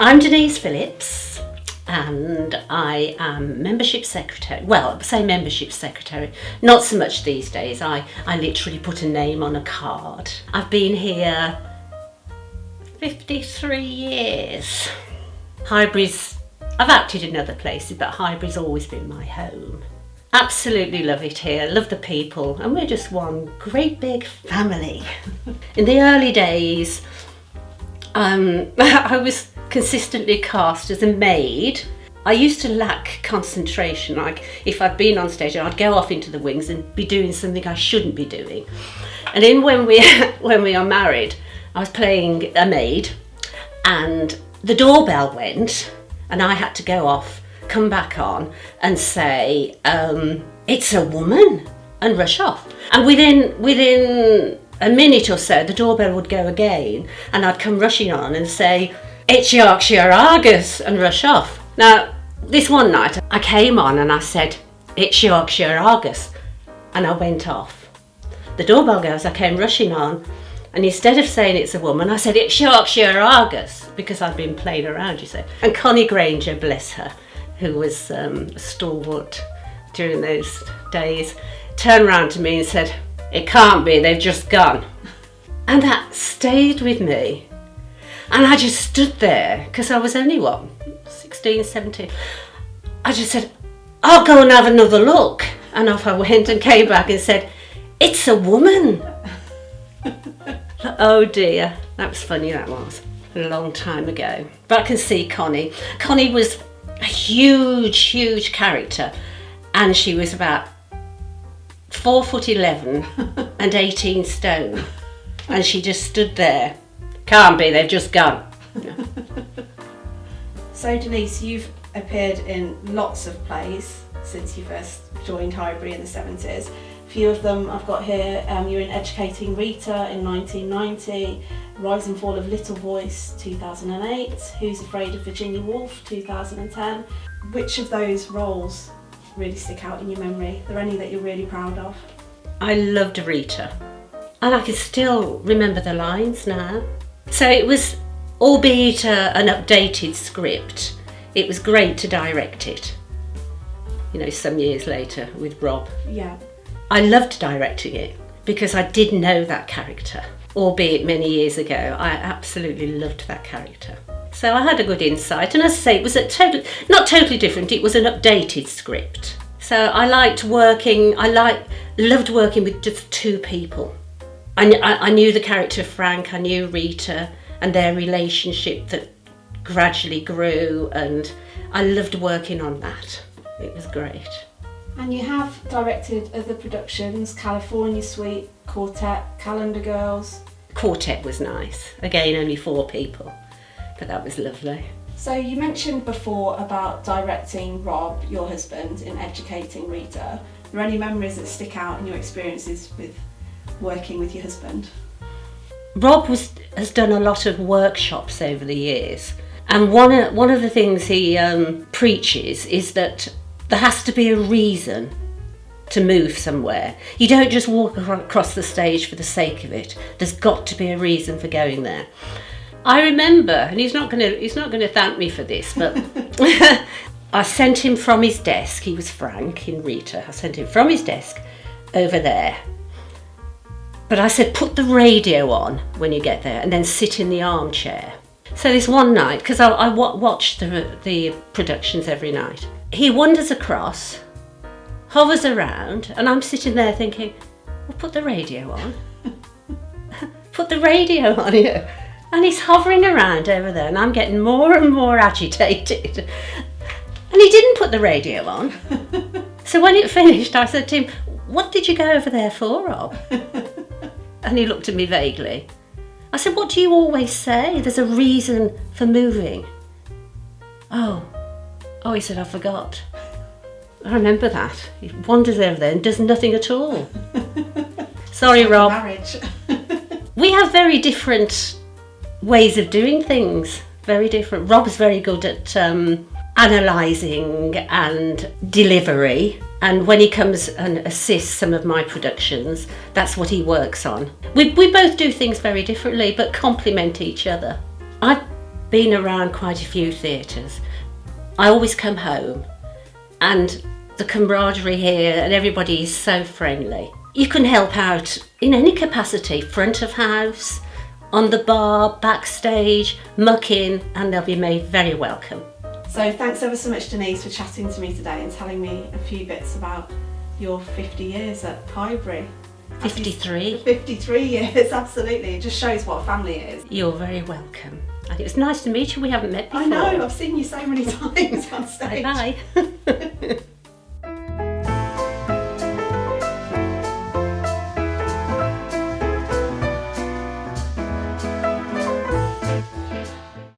I'm Denise Phillips and I am membership secretary. Well, I say membership secretary, not so much these days. I literally put a name on a card. I've been here 53 years. Highbury's, I've acted in other places, but Highbury's always been my home. Absolutely love it here, love the people, and we're just one great big family. In the early days, I was consistently cast as a maid. I used to lack concentration. Like if I'd been on stage, I'd go off into the wings and be doing something I shouldn't be doing. And then when we are married, I was playing a maid, and the doorbell went, and I had to go off, come back on, and say, "It's a woman," and rush off. And within a minute or so, the doorbell would go again, and I'd come rushing on and say, "It's Yorkshire Argus," and rush off. Now, this one night, I came on and I said, "It's Yorkshire Argus," and I went off. The doorbell goes, I came rushing on, and instead of saying it's a woman, I said, "It's Yorkshire Argus," because I'd been playing around, you see. And Connie Granger, bless her, who was a stalwart during those days, turned around to me and said, "It can't be, they've just gone." And that stayed with me. And I just stood there, because I was only, 16, 17. I just said, "I'll go and have another look." And off I went and came back and said, "It's a woman." Oh dear, that was funny, that was. A long time ago. But I can see Connie. Connie was a huge character, and she was about 4'11" and 18 stone, and she just stood there. "Can't be, they've just gone." So Denise, you've appeared in lots of plays since you first joined Highbury in the 70s. A few of them I've got here. You're in Educating Rita in 1990, Rise and Fall of Little Voice 2008, Who's Afraid of Virginia Woolf 2010. Which of those roles really stick out in your memory? Are there any that you're really proud of? I loved Rita, and I can still remember the lines now. So it was, albeit an updated script, it was great to direct it, some years later with Rob. Yeah. I loved directing it because I did know that character, albeit many years ago. I absolutely loved that character. So I had a good insight, and as I say, it was not totally different, it was an updated script. So I loved working with just two people. I knew the character of Frank, I knew Rita, and their relationship that gradually grew, and I loved working on that. It was great. And you have directed other productions, California Suite, Quartet, Calendar Girls. Quartet was nice. Again, only 4 people, but that was lovely. So you mentioned before about directing Rob, your husband, in Educating Rita. Are there any memories that stick out in your experiences with working with your husband? Rob has done a lot of workshops over the years, and one of the things he preaches is that there has to be a reason to move somewhere. You don't just walk across the stage for the sake of it. There's got to be a reason for going there. I remember, and he's not going to thank me for this, but I sent him from his desk. He was Frank in Rita. I sent him from his desk over there. But I said, "Put the radio on when you get there, and then sit in the armchair." So this one night, because I watched the productions every night, he wanders across, hovers around, and I'm sitting there thinking, "Well, put the radio on." Put the radio on here. And he's hovering around over there, and I'm getting more and more agitated. And he didn't put the radio on. So when it finished, I said to him, "What did you go over there for, Rob?" And he looked at me vaguely. I said, "What do you always say? There's a reason for moving." Oh, he said, "I forgot." I remember that. He wanders over there and does nothing at all. Sorry, Rob. Marriage. We have very different ways of doing things. Very different. Rob's very good at analysing and delivery, and when he comes and assists some of my productions, that's what he works on. We both do things very differently but complement each other. I've been around quite a few theatres. I always come home and the camaraderie here and everybody is so friendly. You can help out in any capacity, front of house, on the bar, backstage, muck in, and they'll be made very welcome. So thanks ever so much, Denise, for chatting to me today and telling me a few bits about your 50 years at Highbury. 53. 53 years, absolutely. It just shows what a family it is. You're very welcome. And it was nice to meet you. We haven't met before. I know, I've seen you so many times on stage. Bye-bye.